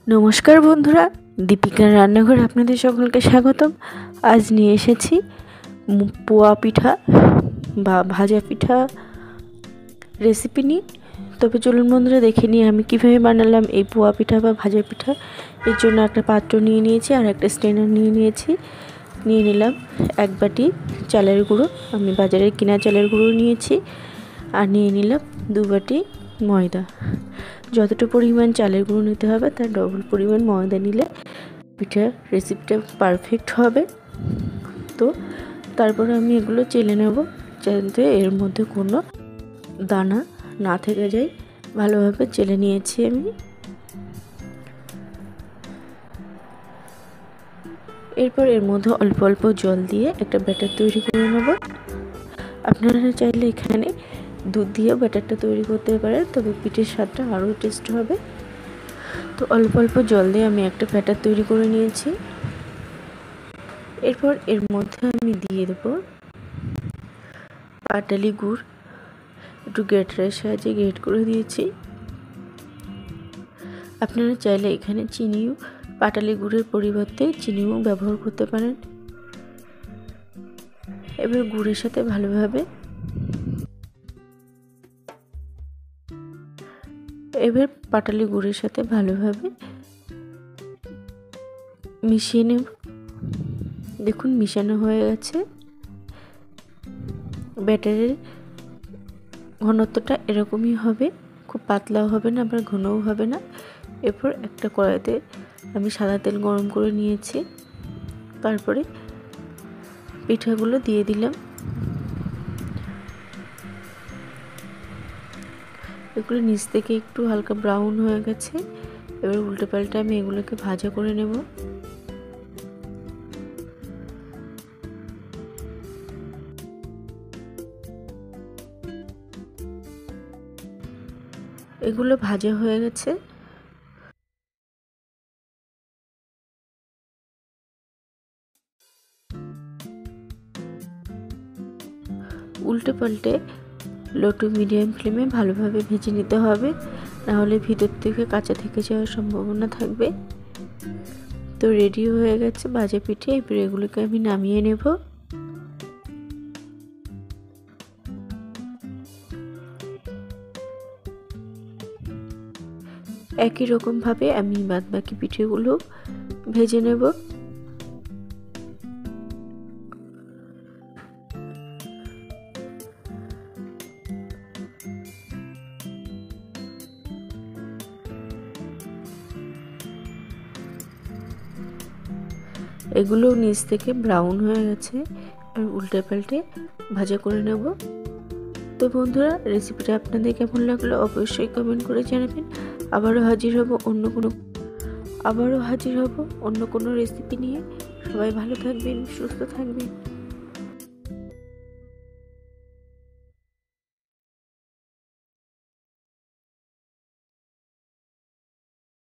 নমস্কার বন্ধুরা, দীপিকার রান্নাঘর আপনাদের সকলকে স্বাগতম। আজ নিয়ে এসেছি পোয়া পিঠা বা ভাজা পিঠা রেসিপি নিয়ে। তবে চলুন বন্ধুরা দেখে নিই আমি কীভাবে বানালাম এই পোয়া পিঠা বা ভাজা পিঠা। এর জন্য একটা পাত্র নিয়ে নিয়েছি আর একটা স্ট্রেনার নিয়ে নিলাম এক বাটি চালের গুঁড়ো। আমি বাজারে কিনা চালের গুঁড়ো নিয়েছি। আর নিয়ে নিলাম 2 বাটি ময়দা। যতটা পরিমাণ চালের গুঁড়ো নিতে হবে তার ডবল পরিমাণ ময়দা নিলে পিঠার রেসিপিটা পারফেক্ট হবে। তো তারপরে আমি এগুলো চেলে নেব যাতে এর মধ্যে কোনো দানা না থেকে যায়। ভালোভাবে চেলে নিয়েছি আমি। এরপর এর মধ্যে অল্প অল্প জল দিয়ে একটা ব্যাটার তৈরি করে নেব। আপনারা চাইলে এখানে দুধ দিয়ে ব্যাটারটা তৈরি করতে পারেন, তবে পিঠের স্বাদটা আরও টেস্ট হবে। তো অল্প অল্প জল দিয়ে আমি একটা ব্যাটার তৈরি করে নিয়েছি। এরপর এর মধ্যে আমি দিয়ে দেব পাটালি গুড়, একটু গ্রেটারের সাহায্যে গ্রেট করে দিয়েছি। আপনারা চাইলে এখানে চিনিও, পাটালি গুড়ের পরিবর্তে চিনিও ব্যবহার করতে পারেন। এবার গুড়ের সাথে ভালোভাবে পাটালি গুড়ের সাথে ভালোভাবে মিশিয়ে নেব। দেখুন মিশানো হয়ে গেছে। ব্যাটারের ঘনত্বটা এরকমই হবে, খুব পাতলাও হবে না আবার ঘনও হবে না। এরপর একটা কড়াইতে আমি সাদা তেল গরম করে নিয়েছি। তারপরে পিঠাগুলো দিয়ে দিলাম। এগুলো নিচ থেকে একটু হালকা ব্রাউন হয়ে গেছে। এবার উল্টে পাল্টে আমি এগুলোকে ভাজা করে নেব। এগুলো ভাজা হয়ে গেছে। উল্টে পাল্টে লো টু মিডিয়াম ফ্লেমে ভালোভাবে ভেজে নিতে হবে, নাহলে ভিতর থেকে কাঁচা থেকে যাওয়ার সম্ভাবনা থাকবে। তো রেডি হয়ে গেছে ভাজা পিঠে। এবার এগুলোকে আমি নামিয়ে নেব। একই রকমভাবে আমি বাদবাকি পিঠেগুলো ভেজে নেব। এগুলো নিচ থেকে ব্রাউন হয়ে গেছে, আর উল্টে পাল্টে ভাজা করে নেব। তো বন্ধুরা, রেসিপিটা আপনাদের কেমন লাগলো অবশ্যই কমেন্ট করে জানাবেন। আবারও হাজির হব অন্য কোনো রেসিপি নিয়ে। সবাই ভালো থাকবেন, সুস্থ থাকবেন।